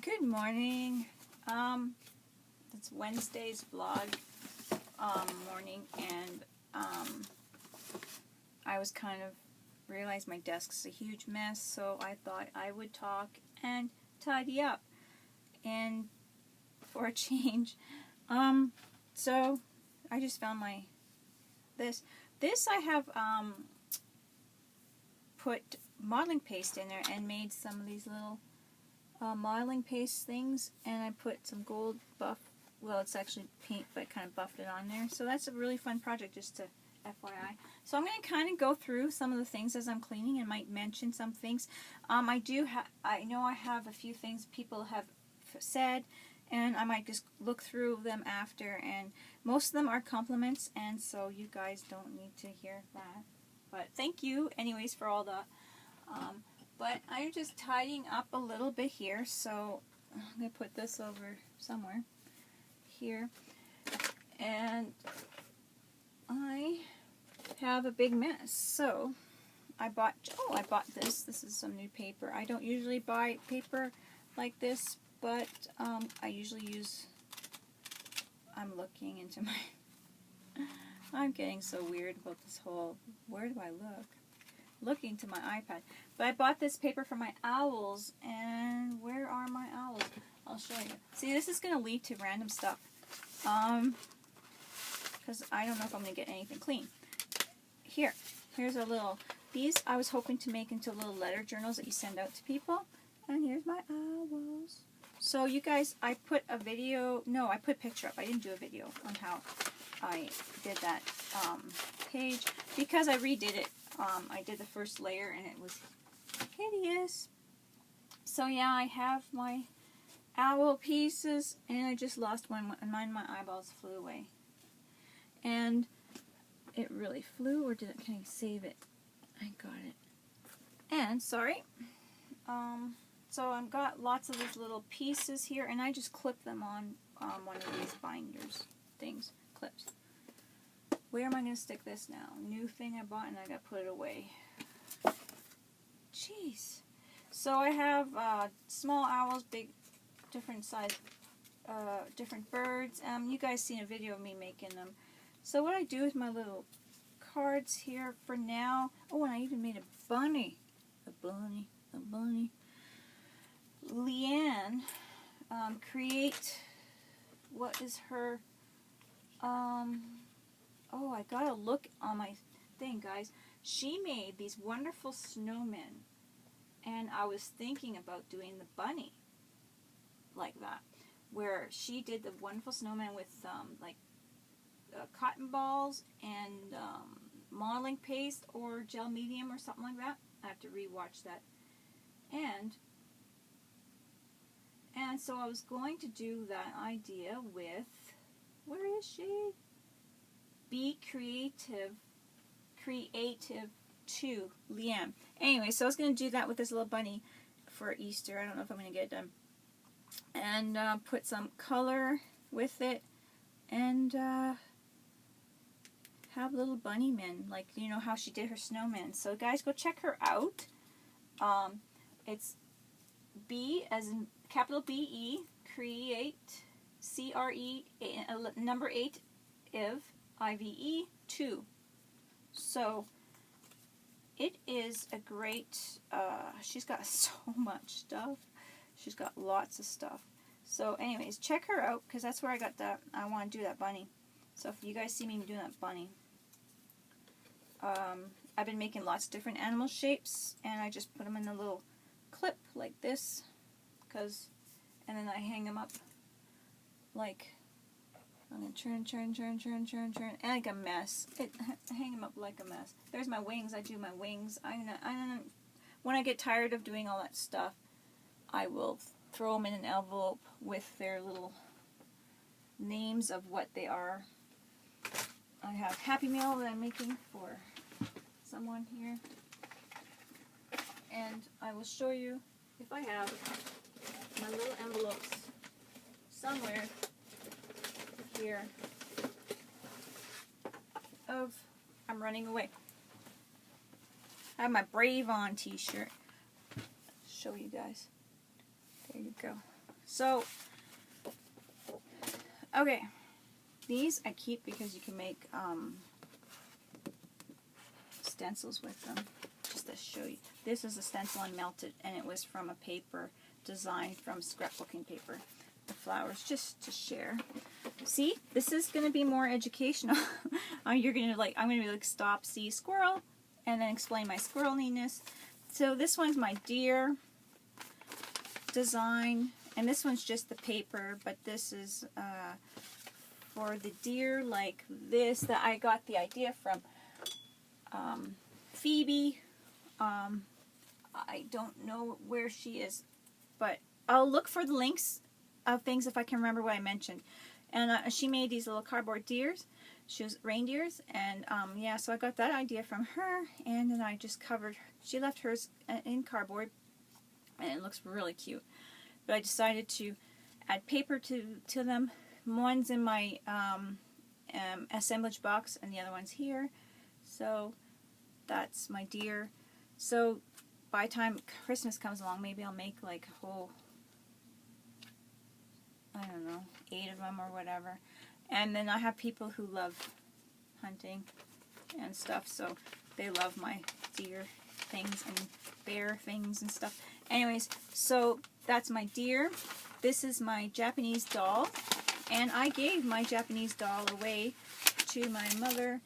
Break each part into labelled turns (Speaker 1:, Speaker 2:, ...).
Speaker 1: Good morning. It's Wednesday's vlog morning, and I was kind of realized my desk's a huge mess, so I thought I would talk and tidy up, and for a change. So I just found this I have put modeling paste in there and made some of these little modeling paste things, and I put some gold buff, well, it's actually paint, but kind of buffed it on there. So that's a really fun project, just to FYI. So I'm going to kind of go through some of the things as I'm cleaning and might mention some things. I know I have a few things people have said, and I might just look through them after, and most of them are compliments, and so you guys don't need to hear that. But thank you anyways for all the but I'm just tidying up a little bit here, so I'm going to put this over somewhere here. And I have a big mess. So I bought this. This is some new paper. I don't usually buy paper like this, but I usually use, I'm looking into my, I'm getting so weird about this whole, where do I look? Looking to my iPad. But I bought this paper for my owls, and where are my owls? I'll show you. See, this is going to lead to random stuff, because I don't know if I'm going to get anything clean. Here's a little, these I was hoping to make into little letter journals that you send out to people, and here's my owls. So you guys, I put a picture up. I didn't do a video on how I did that page, because I redid it. I did the first layer and it was hideous. So yeah, I have my owl pieces, and I just lost one, and my eyeballs flew away. And it really flew, or can I save it? I got it. And, sorry. So I've got lots of these little pieces here, and I just clip them on one of these binders things, clips. Where am I going to stick this now? New thing I bought, and I got to put it away. Jeez. So I have small owls, big, different size, different birds. You guys seen a video of me making them. So what I do is my little cards here for now. Oh, and I even made a bunny. A bunny. Leanne, create, what is her, oh, I gotta look on my thing, guys. She made these wonderful snowmen, and I was thinking about doing the bunny like that, where she did the wonderful snowman with cotton balls and modeling paste or gel medium or something like that. I have to rewatch that. And so I was going to do that idea with, where is she? Be Creative 2, Leanne. Anyway, so I was going to do that with this little bunny for Easter. I don't know if I'm going to get it done. And put some color with it, and have little bunny men, like, you know how she did her snowman. So guys, go check her out. It's B as in capital B-E, create, C-R-E, number 8, IVE 2. So it is a great, she's got so much stuff. She's got lots of stuff. So anyways, check her out, because that's where I got that. I want to do that bunny. So if you guys see me doing that bunny, I've been making lots of different animal shapes, and I just put them in a little clip like this, and then I hang them up like, I'm going to turn, and like a mess. I hang them up like a mess. There's my wings. I do my wings. When I get tired of doing all that stuff, I will throw them in an envelope with their little names of what they are. I have Happy Meal that I'm making for someone here, and I will show you if I have my little envelopes somewhere here of I'm running away. I have my Brave On t-shirt. Show you guys. There you go. So, okay, these I keep because you can make stencils with them. Just to show you, this is a stencil unmelted, and it was from a paper designed from scrapbooking paper. The flowers, just to share. See, this is going to be more educational. You're going to like, I'm going to be like, stop, see, squirrel, and then explain my squirreliness. So this one's my deer design, and this one's just the paper, but this is for the deer like this, that I got the idea from Phoebe. I don't know where she is, but I'll look for the links of things if I can remember what I mentioned. And she made these little cardboard deers. She was reindeers, and yeah, so I got that idea from her, and then I just covered. She left hers in cardboard, and it looks really cute. But I decided to add paper to them. One's in my assemblage box, and the other one's here. So that's my deer. So by the time Christmas comes along, maybe I'll make like a whole, I don't know, 8 of them or whatever. And then I have people who love hunting and stuff, so they love my deer things and bear things and stuff. Anyways, so that's my deer. This is my Japanese doll, and I gave my Japanese doll away to my mother,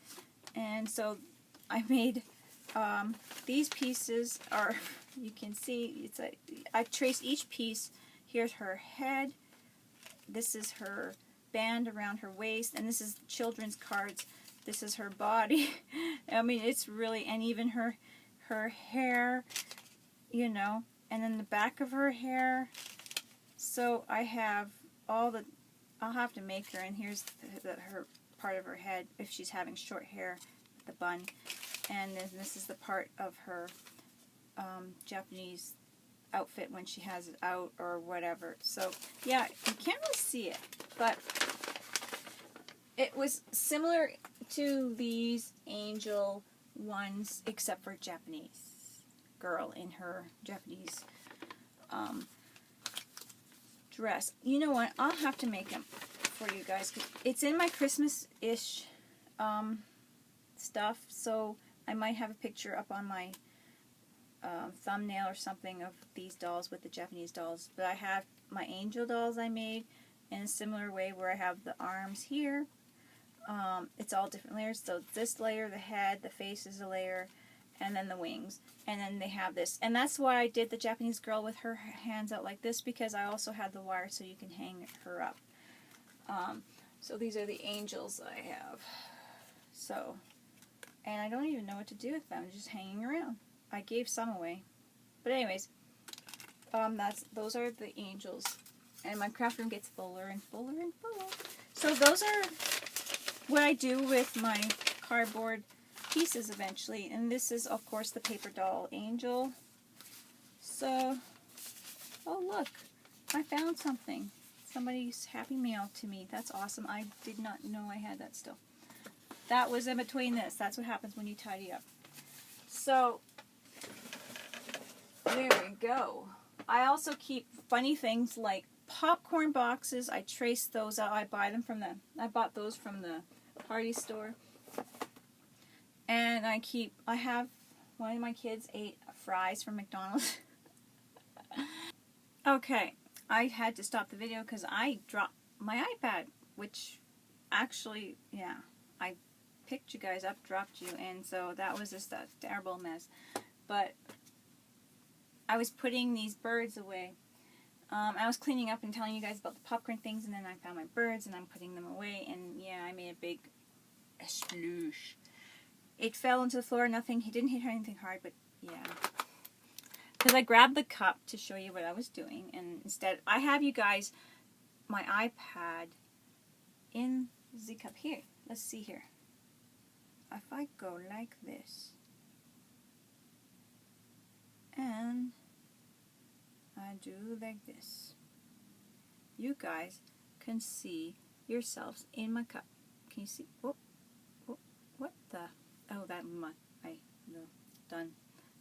Speaker 1: and so I made these pieces are, you can see, it's a, I traced each piece. Here's her head. This is her band around her waist, and this is children's cards. This is her body. I mean, it's really, and even her hair, you know, and then the back of her hair. So I have all the, I'll have to make her, and here's her part of her head if she's having short hair, the bun, and then this is the part of her Japanese outfit when she has it out or whatever. So yeah, you can't really see it, but it was similar to these angel ones, except for Japanese girl in her Japanese dress. You know what? I'll have to make them for you guys. It's in my Christmas-ish stuff, so I might have a picture up on my thumbnail or something of these dolls with the Japanese dolls. But I have my angel dolls I made in a similar way where I have the arms here. It's all different layers. So this layer, the head, the face is a layer, and then the wings. And then they have this. And that's why I did the Japanese girl with her hands out like this, because I also had the wire so you can hang her up. So these are the angels I have. So, and I don't even know what to do with them. Just hanging around. I gave some away. But anyways, those are the angels. And my craft room gets fuller and fuller and fuller. So those are what I do with my cardboard pieces eventually. And this is, of course, the paper doll angel. So, oh look, I found something. Somebody's happy mail to me. That's awesome. I did not know I had that still. That was in between this. That's what happens when you tidy up. So, there we go. I also keep funny things like popcorn boxes. I trace those out. I bought those from the party store. And I have, one of my kids ate fries from McDonald's. Okay, I had to stop the video because I dropped my iPad, which actually, yeah, I picked you guys up, dropped you, and so that was just a terrible mess. But I was putting these birds away. I was cleaning up and telling you guys about the popcorn things, and then I found my birds, and I'm putting them away, and yeah, I made a big sploosh. It fell into the floor, nothing, he didn't hit anything hard, but yeah. Because I grabbed the cup to show you what I was doing, and instead, I have you guys, my iPad in the cup. Here, let's see here. If I go like this, and I do like this, you guys can see yourselves in my cup. Can you see? Oh, what the? Oh, that no, done.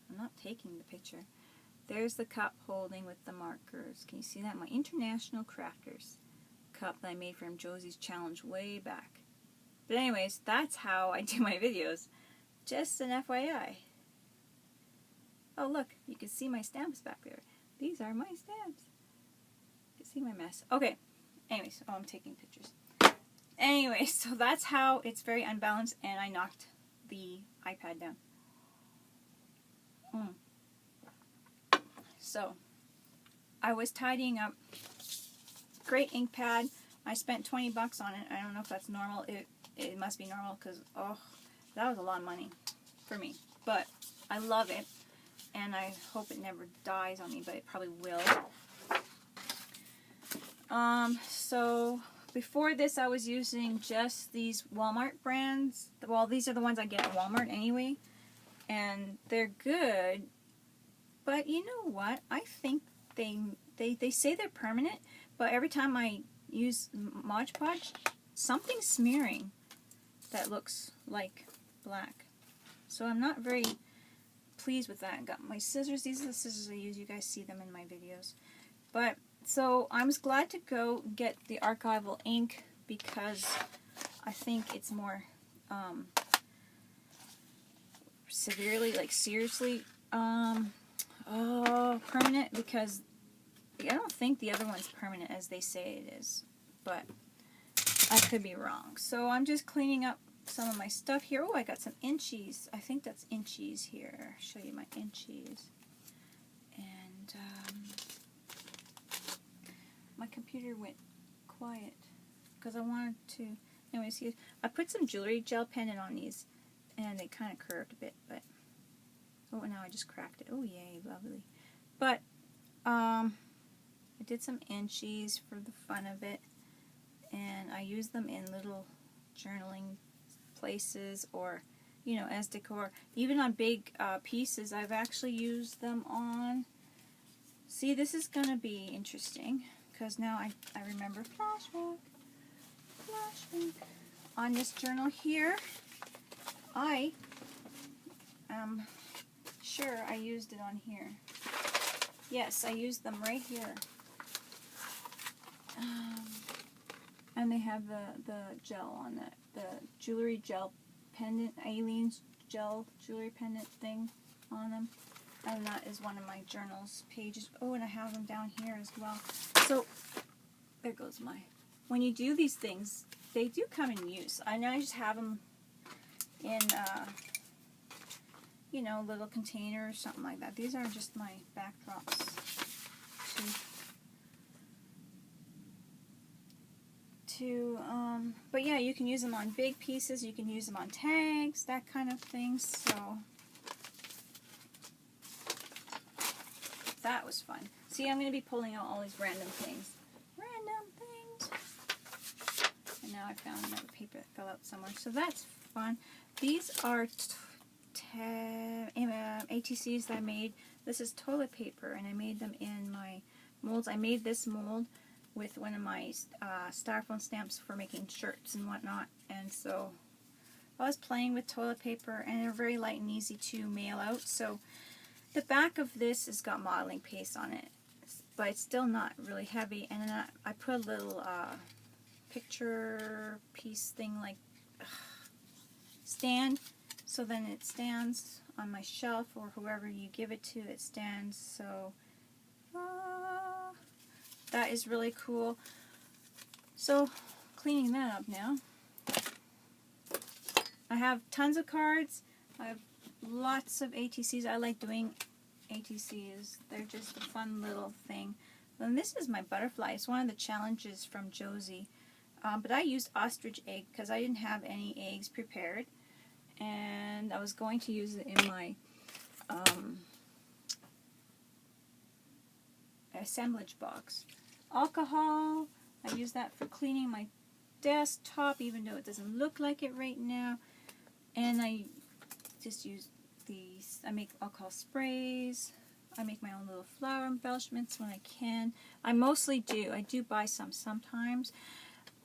Speaker 1: I'm not taking the picture. There's the cup holding with the markers. Can you see that? My International Crafters cup that I made from Josie's challenge way back. But anyways, that's how I do my videos. Just an FYI. Oh look, you can see my stamps back there. These are my stamps. You can see my mess. Okay, anyways, oh, I'm taking pictures. Anyway, so that's how it's very unbalanced, and I knocked the iPad down. So, I was tidying up. Great ink pad. I spent 20 bucks on it. I don't know if that's normal. It must be normal because, oh, that was a lot of money for me. But I love it, and I hope it never dies on me, but it probably will. So before this, I was using just these Walmart brands. Well, these are the ones I get at Walmart anyway, and they're good. But you know what? I think they say they're permanent, but every time I use Mod Podge, something's smearing that looks like black. So I'm not very pleased with that. I got my scissors. These are the scissors I use. You guys see them in my videos. But so I was glad to go get the archival ink because I think it's more seriously permanent, because I don't think the other one's permanent as they say it is, but I could be wrong. So I'm just cleaning up some of my stuff here. Oh, I got some inchies. I think that's inchies here. I'll show you my inchies. And my computer went quiet because I wanted to. Anyways, see, I put some jewelry gel pendant on these, and they kind of curved a bit, but oh, now I just cracked it. Oh, yay, lovely. But I did some inchies for the fun of it, and I used them in little journaling places, or you know, as decor. Even on big pieces, I've actually used them on. See, this is gonna be interesting because now I remember flashback. On this journal here, I am sure I used it on here. Yes, I used them right here. And they have the gel on it, the jewelry gel pendant, Ilene's gel jewelry pendant thing on them. And that is one of my journals pages. Oh, and I have them down here as well. So, there goes my... When you do these things, they do come in use. I know I just have them in, you know, little container or something like that. These are just my backdrops. But yeah, you can use them on big pieces. You can use them on tags, that kind of thing. So that was fun. See, I'm going to be pulling out all these random things. And now I found another paper that fell out somewhere. So that's fun. These are ATCs that I made. This is toilet paper, and I made them in my molds. I made this mold with one of my styrofoam stamps for making shirts and whatnot. And so I was playing with toilet paper, and they're very light and easy to mail out. So the back of this has got modeling paste on it, but it's still not really heavy. And then I put a little picture piece thing, like stand, so then it stands on my shelf, or whoever you give it to, it stands. So that is really cool. So cleaning that up now. I have tons of cards. I have lots of ATCs. I like doing ATCs. They're just a fun little thing. And this is my butterfly. It's one of the challenges from Josie. But I used ostrich egg because I didn't have any eggs prepared. And I was going to use it in my assemblage box. Alcohol. I use that for cleaning my desktop, even though it doesn't look like it right now. And I just use these. I make alcohol sprays. I make my own little flower embellishments when I can. I mostly do. I do buy some sometimes.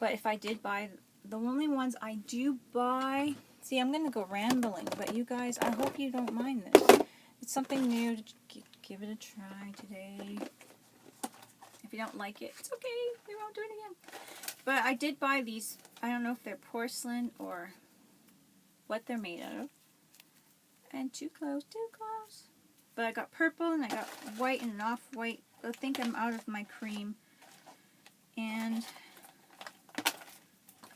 Speaker 1: But if I did buy, the only ones I do buy... See, I'm going to go rambling, but you guys, I hope you don't mind this. It's something new to give it a try today. If you don't like it, it's okay. We won't do it again. But I did buy these. I don't know if they're porcelain or what they're made out of. And too close. But I got purple and I got white and an off-white. I think I'm out of my cream. And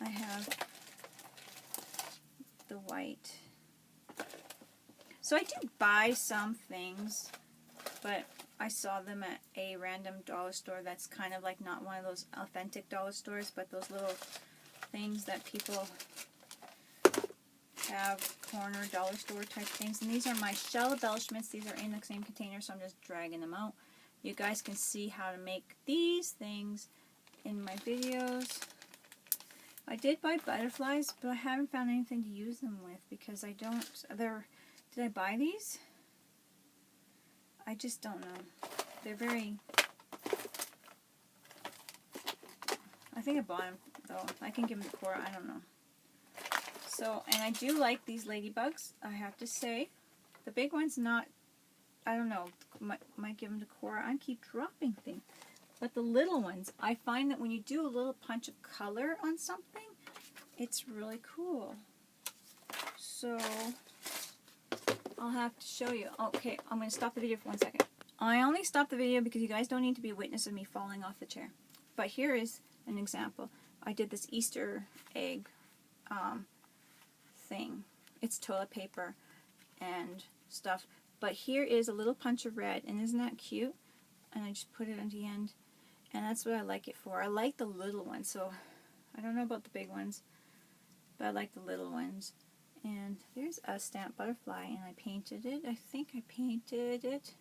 Speaker 1: I have the white. So I did buy some things, but I saw them at a random dollar store that's kind of like not one of those authentic dollar stores, but those little things that people have, corner dollar store type things. And these are my shell embellishments. These are in the same container, so I'm just dragging them out. You guys can see how to make these things in my videos. I did buy butterflies, but I haven't found anything to use them with because I don't. Did I buy these? I just don't know. They're very. I think I bought them though. I can give them to Cora. I don't know. So, and I do like these ladybugs. I have to say, the big one's not. I don't know. Might give them to Cora. I keep dropping things. But the little ones, I find that when you do a little punch of color on something, it's really cool. So, I'll have to show you. Okay, I'm going to stop the video for 1 second. I only stopped the video because you guys don't need to be a witness of me falling off the chair. But here is an example. I did this Easter egg thing. It's toilet paper and stuff. But here is a little punch of red, and isn't that cute? And I just put it on the end. And that's what I like it for. I like the little ones, so I don't know about the big ones, but I like the little ones. And there's a stamped butterfly, and I painted it. I think I painted it.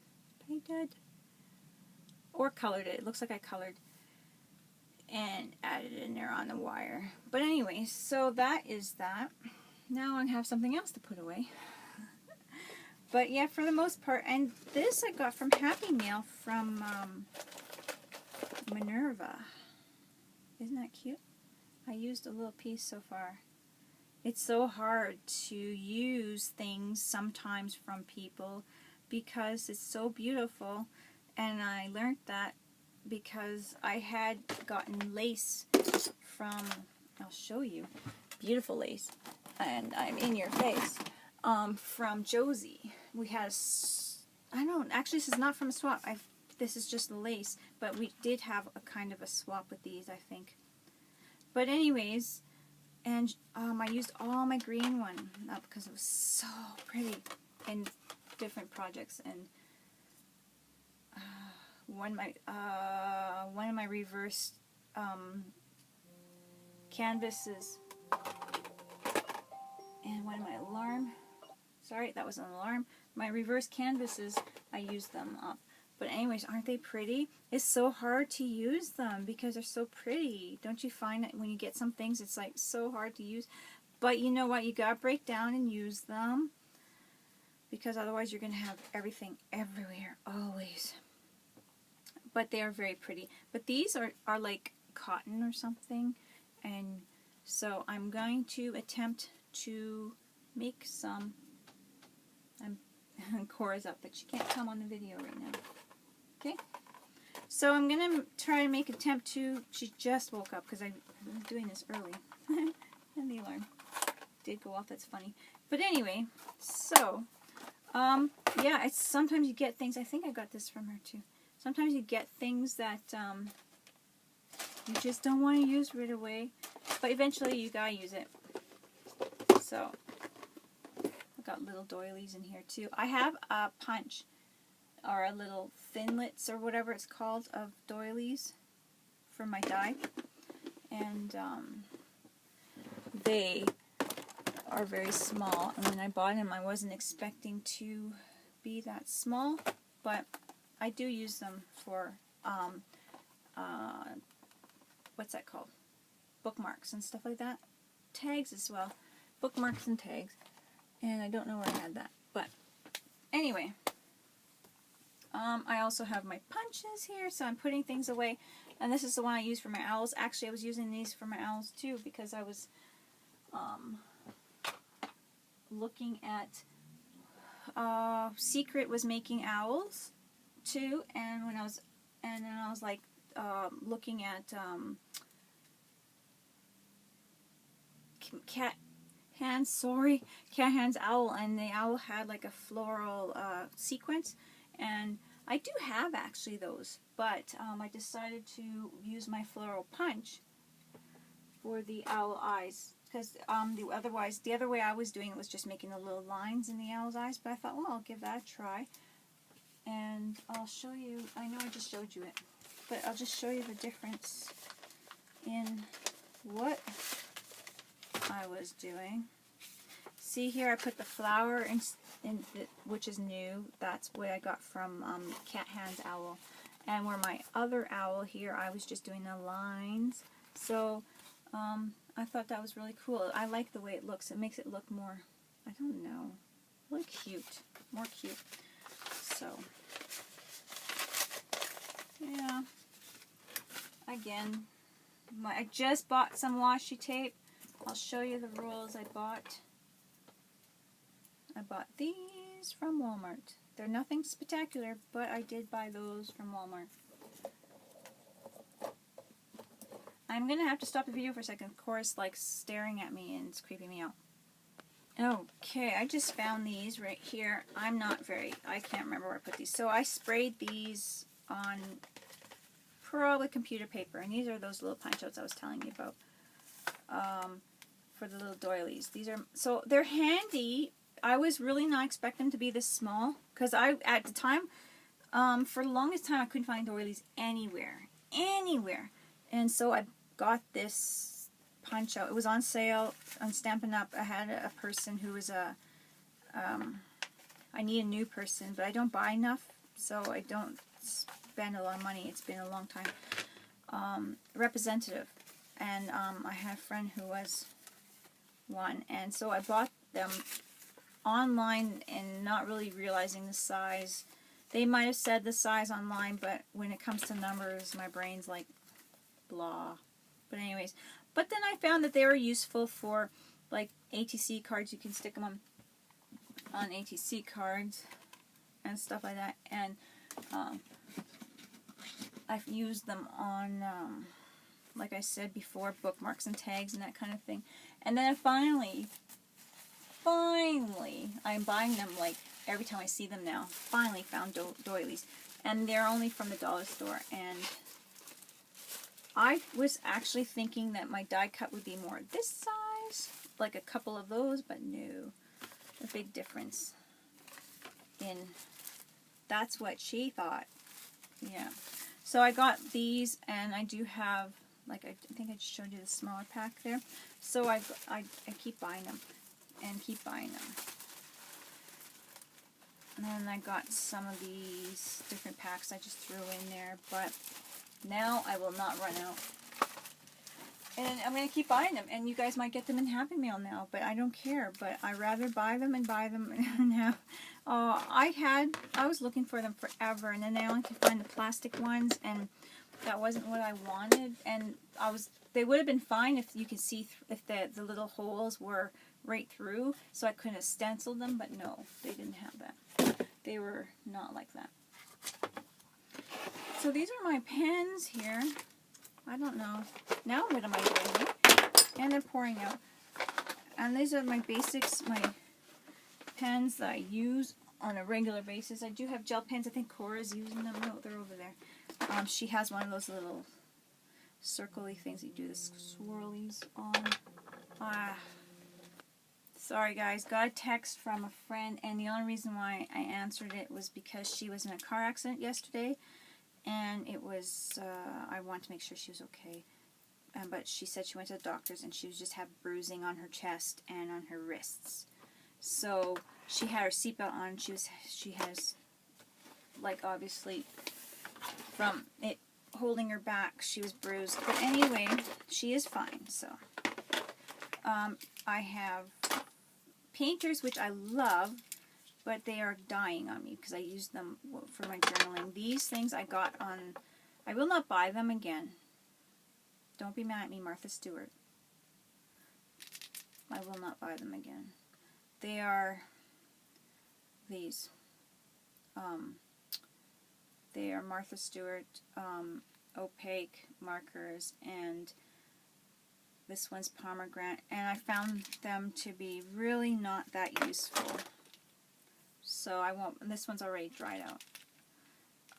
Speaker 1: Or colored it. It looks like I colored and added it in there on the wire. But anyway, so that is that. Now I have something else to put away. But yeah, for the most part, and this I got from Happy Mail from Minerva. Isn't that cute? I used a little piece so far. It's so hard to use things sometimes from people because it's so beautiful, and I learned that because I had gotten lace from, I'll show you, beautiful lace, and I'm in your face, from Josie. We had I don't, actually this is not from a swap, this is just the lace, but we did have a kind of a swap with these, I think. But anyways, and I used all my green one up because it was so pretty in different projects. And one of my reverse canvases and one of my alarm. Sorry, that was an alarm. My reverse canvases, I used them up. But anyways, aren't they pretty? It's so hard to use them because they're so pretty. Don't you find that when you get some things, it's like so hard to use? But you know what? You gotta break down and use them because otherwise you're gonna have everything everywhere, always. But they are very pretty. But these are like cotton or something. And so I'm going to attempt to make some. Cora's up, but she can't come on the video right now. Okay, so I'm going to try to make an attempt to, she just woke up because I'm doing this early, and the alarm did go off, that's funny. But anyway, so, yeah, it's, sometimes you get things, I think I got this from her too, sometimes you get things that you just don't want to use right away, but eventually you gotta use it. So, I've got little doilies in here too. I have a punch, or a little thinlits or whatever it's called of doilies for my die, and they are very small, and when I bought them I wasn't expecting to be that small, but I do use them for what's that called, bookmarks and stuff like that, tags as well, bookmarks and tags, and I don't know where I had that, but anyway, I also have my punches here, so I'm putting things away. And this is the one I use for my owls. Actually, I was using these for my owls too because I was looking at Secret was making owls, too, and then I was like looking at Cat Hand's owl, and the owl had like a floral sequence, and I do have actually those, but I decided to use my floral punch for the owl eyes, because the other way I was doing it was just making the little lines in the owl's eyes, but I thought, well, I'll give that a try, and I'll show you. I know I just showed you it, but I'll just show you the difference in what I was doing. See here, I put the flower which is new. That's what I got from Cat Hand's owl. And where my other owl here, I was just doing the lines. So I thought that was really cool. I like the way it looks. It makes it look more, I don't know, really cute. More cute. So, yeah. Again, I just bought some washi tape. I'll show you the rolls I bought. I bought these from Walmart. They're nothing spectacular, but I did buy those from Walmart. I'm going to have to stop the video for a second. Of course, like staring at me and it's creeping me out. Okay, I just found these right here. I can't remember where I put these. So I sprayed these on probably computer paper. And these are those little punch-outs I was telling you about. For the little doilies. So they're handy. I was really not expecting them to be this small, because at the time, for the longest time, I couldn't find doilies anywhere. And so I got this punch out. It was on sale on Stampin' Up. I had a person who was I need a new person, but I don't buy enough, so I don't spend a lot of money. It's been a long time. Representative. And I had a friend who was one, and so I bought them online and not really realizing the size. They might have said the size online, but when it comes to numbers, my brain's like blah. But anyways, but then I found that they were useful for like ATC cards. You can stick them on ATC cards and stuff like that, and I've used them on like I said before, bookmarks and tags and that kind of thing. And then finally, I'm buying them like every time I see them now. Finally found doilies. And they're only from the dollar store. And I was actually thinking that my die cut would be more this size, like a couple of those, but no. A big difference in, that's what she thought. Yeah. So I got these, and I do have, like I think I just showed you the smaller pack there. So I keep buying them and keep buying them. And then I got some of these different packs I just threw in there, but now I will not run out. And I'm going to keep buying them, and you guys might get them in Happy Mail now, but I don't care. But I rather buy them and have. I was looking for them forever, and then I only could find the plastic ones, and that wasn't what I wanted. And they would have been fine if you could see if the little holes were right through, so I couldn't have stenciled them. But no, they didn't have that. They were not like that. So these are my pens here. I don't know. Now what am I doing here? And they're pouring out. And these are my basics, my pens that I use on a regular basis. I do have gel pens. I think Cora's using them. No, they're over there. She has one of those little circle-y things you do the swirlies on. Sorry guys, got a text from a friend, and the only reason why I answered it was because she was in a car accident yesterday. And it was, I wanted to make sure she was okay. But she said she went to the doctor's and she was just had bruising on her chest and on her wrists. So she had her seatbelt on. She has, like, obviously, from it holding her back, she was bruised. But anyway, she is fine. So I have painters, which I love, but they are dying on me because I use them for my journaling. These things I got on, I will not buy them again. Don't be mad at me, Martha Stewart. I will not buy them again. They are these They are Martha Stewart opaque markers, and this one's pomegranate, and I found them to be really not that useful. So I won't, this one's already dried out.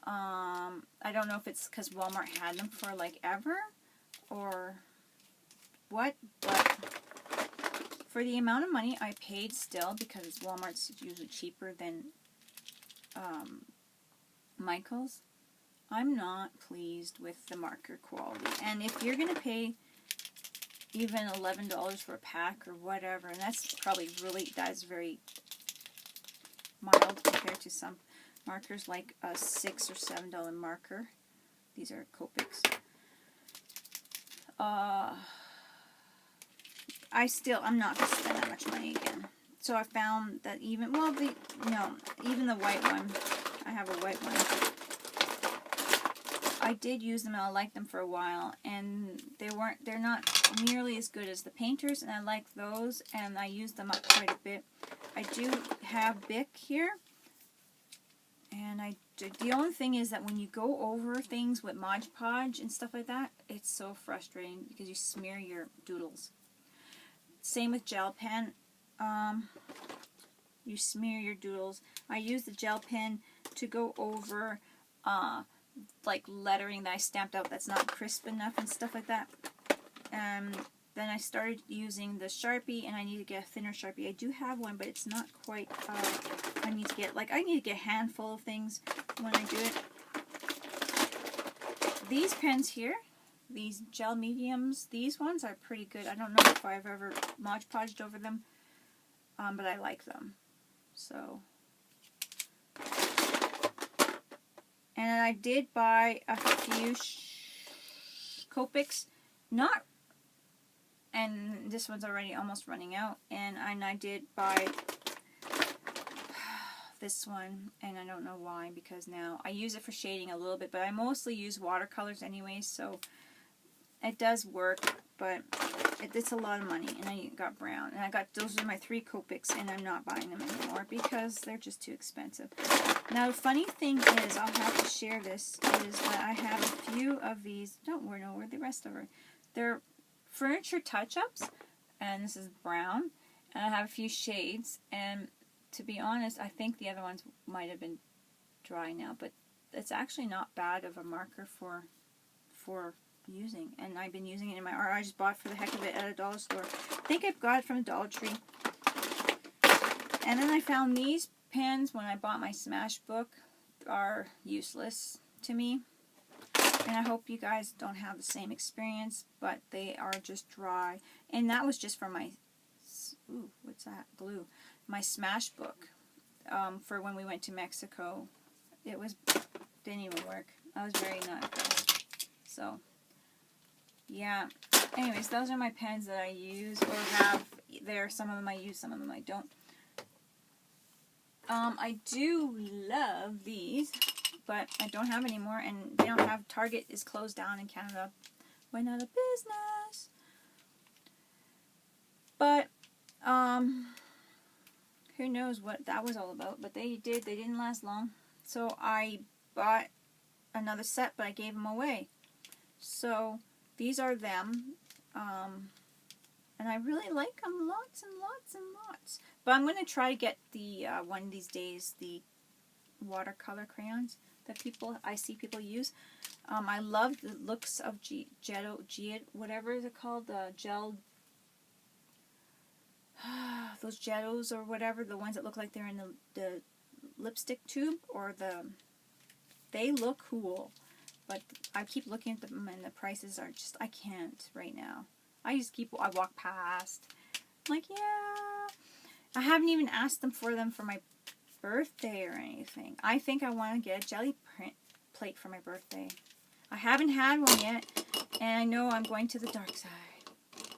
Speaker 1: I don't know if it's because Walmart had them for like ever or what, but for the amount of money I paid still, because Walmart's usually cheaper than Michael's, I'm not pleased with the marker quality. And if you're going to pay even $11 for a pack or whatever, and that's probably really, that's very mild compared to some markers like a $6 or $7 marker. These are Copics. I'm not going to spend that much money again. So I found that even, well, even the white one, I have a white one. I did use them and I liked them for a while, and they're not nearly as good as the painters, and I like those, and I use them up quite a bit. I do have Bic here, and the only thing is that when you go over things with Mod Podge and stuff like that, it's so frustrating because you smear your doodles. Same with gel pen. You smear your doodles. I use the gel pen to go over like lettering that I stamped out that's not crisp enough and stuff like that. Then I started using the Sharpie, and I need to get a thinner Sharpie. I do have one, but it's not quite, I need to get a handful of things when I do it. These pens here, these gel mediums, these ones are pretty good. I don't know if I've ever Mod Podged over them, but I like them. So, and I did buy a few Copics, and this one's already almost running out, and I did buy this one, and I don't know why, because now I use it for shading a little bit, but I mostly use watercolors anyway, so it does work, but it's a lot of money, and I got brown, and those are my 3 Copics, and I'm not buying them anymore because they're just too expensive. Now the funny thing is, I'll have to share this, is that I have a few of these, don't know where the rest of them are. They're furniture touch-ups, and this is brown, and I have a few shades, and to be honest, I think the other ones might have been dry now, but it's actually not bad of a marker for using, and I've been using it in my art. I just bought it for the heck of it at a dollar store. I think I got it from Dollar Tree. And then I found these pens when I bought my Smash book are useless to me. And I hope you guys don't have the same experience, but they are just dry. And that was just for my, ooh, what's that? Glue. My Smash book for when we went to Mexico. Didn't even work. I was very not impressed. So, yeah. Anyways, those are my pens that I use or have there. Some of them I use, some of them I don't. I do love these, but I don't have any more, and they don't have, Target is closed down in Canada. Went out of business. But, who knows what that was all about, but they didn't last long. So I bought another set, but I gave them away. So these are them, and I really like them lots and lots and lots. But I'm going to try to get the, one of these days, the watercolor crayons that I see people use. I love the looks of whatever is it called, the gel, those Jettos or whatever, the ones that look like they're in the lipstick tube, or they look cool. But I keep looking at them, and the prices are just, I can't right now. I walk past. I'm like, yeah. I haven't even asked them for my birthday or anything. I think I want to get a jelly plate for my birthday. I haven't had one yet, and I know I'm going to the dark side.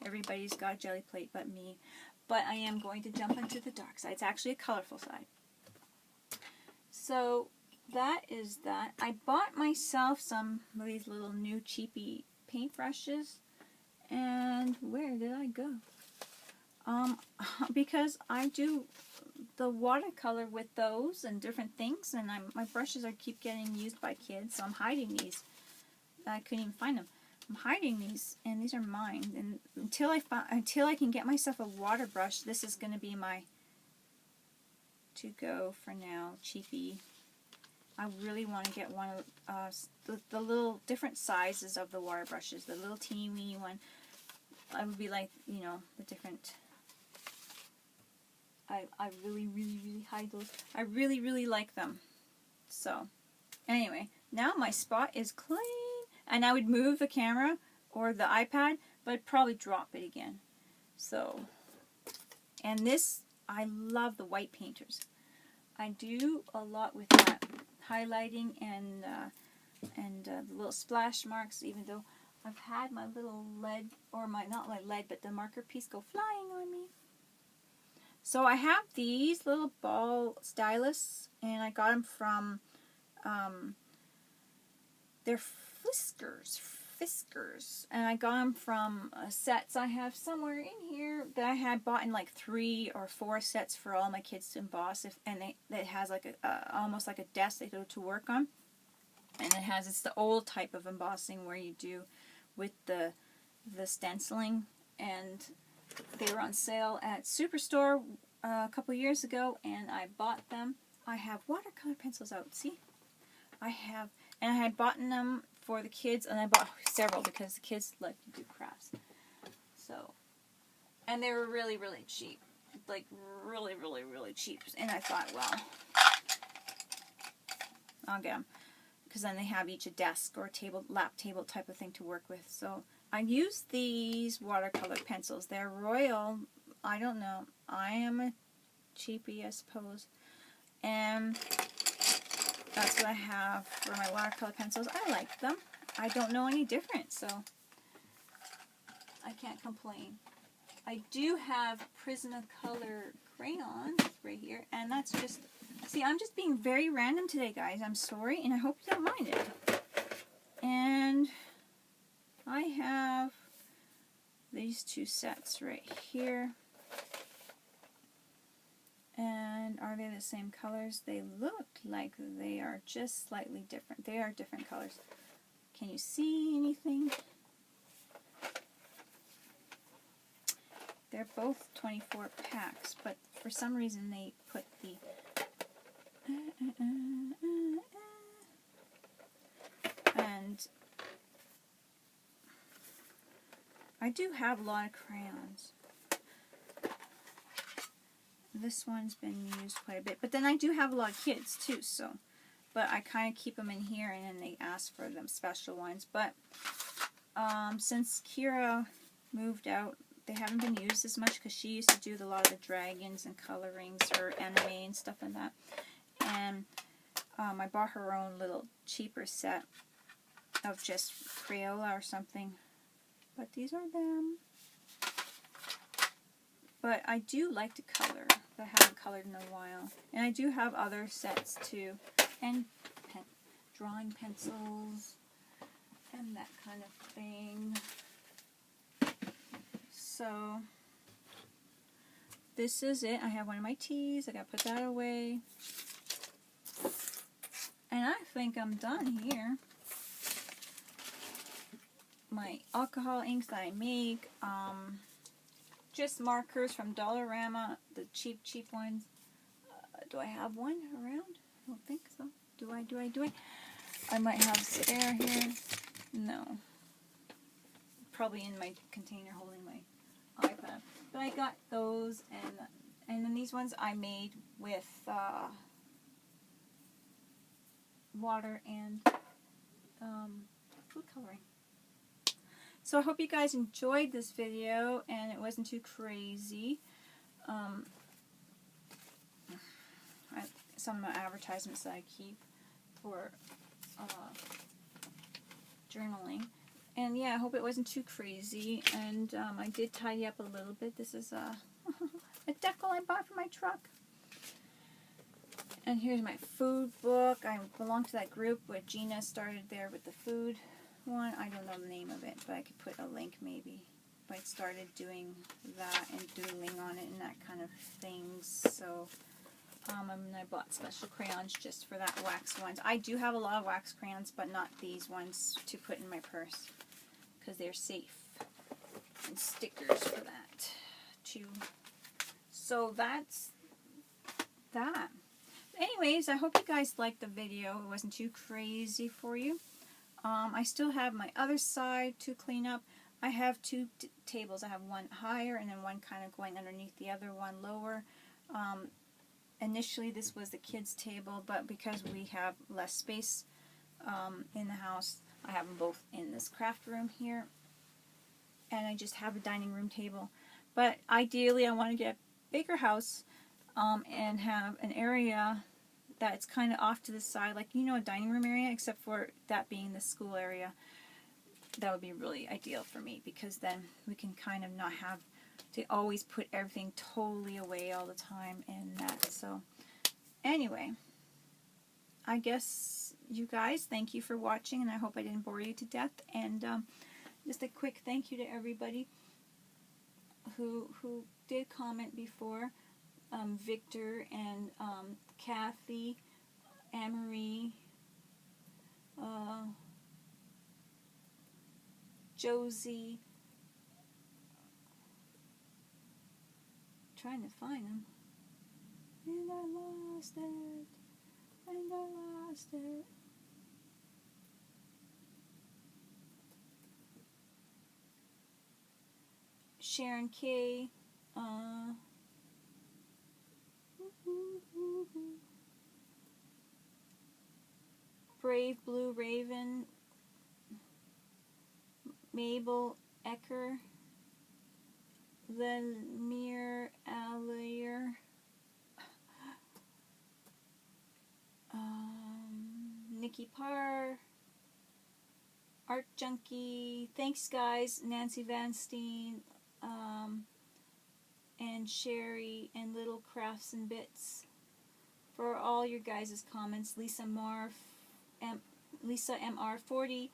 Speaker 1: Everybody's got a jelly plate but me. But I am going to jump into the dark side. It's actually a colorful side. So that is that. I bought myself some of these little new cheapy paintbrushes. And where did I go? Because I do the watercolor with those and different things, and my brushes keep getting used by kids, so I'm hiding these. I couldn't even find them. I'm hiding these, and these are mine. And until I can get myself a water brush, this is going to be my to-go for now, cheapie. I really want to get one of the little different sizes of the water brushes. The little teeny weeny one. I would be like, you know, the different. I really, really, really hide those. I really, really like them. So, anyway, now my spot is clean. And I would move the camera or the iPad, but I'd probably drop it again. So, and this, I love the white painters. I do a lot with that highlighting and the little splash marks, even though I've had my little lead, or not my lead, but the marker piece go flying on me. So I have these little ball stylus, and I got them from, they're Fiskars, and I got them from sets I have somewhere in here that I had bought in like 3 or 4 sets for all my kids to emboss. It has like almost like a desk they go to work on, and it's the old type of embossing where you do with the stenciling, and they were on sale at Superstore a couple years ago, and I bought them. I have watercolor pencils out. See, I had bought them for the kids, and I bought several because the kids like to do crafts. So, and they were really, really cheap, like really, really, really cheap. And I thought, well, I'll get them, because then they have each a desk or a lap table type of thing to work with. So I use these watercolor pencils. They're Royal. I don't know. I am a cheapie, I suppose. And that's what I have for my watercolor pencils. I like them. I don't know any different, so I can't complain. I do have Prismacolor crayons right here, and that's just, see, I'm just being very random today, guys. I'm sorry, and I hope you don't mind it. And I have these 2 sets right here. And are they the same colors? They look like they are just slightly different. They are different colors. Can you see anything? They're both 24 packs, but for some reason they put the and I do have a lot of crayons. This one's been used quite a bit, but then I do have a lot of kids too, so, but I kind of keep them in here, and then they ask for them special ones. But since Kira moved out, they haven't been used as much, because she used to do a lot of the dragons and colorings, her anime and stuff like that. And I bought her own little cheaper set of just Crayola or something. But these are them. But I do like to color, but I haven't colored in a while. And I do have other sets too, and drawing pencils, and that kind of thing. So, this is it. I have one of my teas. I gotta put that away. And I think I'm done here. My alcohol inks that I make, just markers from Dollarama, the cheap ones. Do I have one around? I don't think so. Do I? I might have spare here. No. Probably in my container holding my iPad. But I got those, and then these ones I made with water and food coloring. So I hope you guys enjoyed this video, and it wasn't too crazy. Some of my advertisements that I keep for journaling. And yeah, I hope it wasn't too crazy. And I did tidy up a little bit. This is a decal I bought for my truck. And here's my food book. I belong to that group where Gina started there with the food one. I don't know the name of it, but I could put a link maybe. I started doing that and doodling on it and that kind of things. So and I bought special crayons just for that, wax ones. I do have a lot of wax crayons, but not these ones to put in my purse because they're safe. And stickers for that too. So that's that. Anyways, I hope you guys liked the video. It wasn't too crazy for you. I still have my other side to clean up. I have two tables. I have one higher and then one kind of going underneath the other one lower. Initially this was the kids' table, but because we have less space in the house, I have them both in this craft room here. And I just have a dining room table. But ideally I want to get a bigger house and have an area that's kind of off to the side, like, you know, a dining room area, except for that being the school area. That would be really ideal for me, because then we can kind of not have to always put everything totally away all the time and that. So anyway, I guess you guys, thank you for watching, and I hope I didn't bore you to death. And just a quick thank you to everybody who did comment before. Victor and Kathy, Anne-Marie, Josie. Trying to find them. And I lost it. And I lost it. Sharon K. Brave Blue Raven. Mabel Ecker. Lemire Allier. Nikki Parr. Art Junkie. Thanks, guys. Nancy Van Steen. And Sherry and Little Crafts and Bits. For all your guys' comments. Lisa MR40.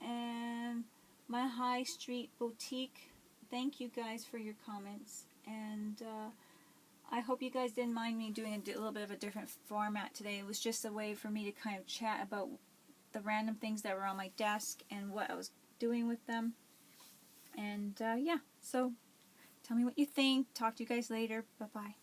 Speaker 1: And My High Street Boutique. Thank you guys for your comments. And I hope you guys didn't mind me doing a little bit of a different format today. It was just a way for me to kind of chat about the random things that were on my desk and what I was doing with them. And yeah, so tell me what you think. Talk to you guys later. Bye-bye.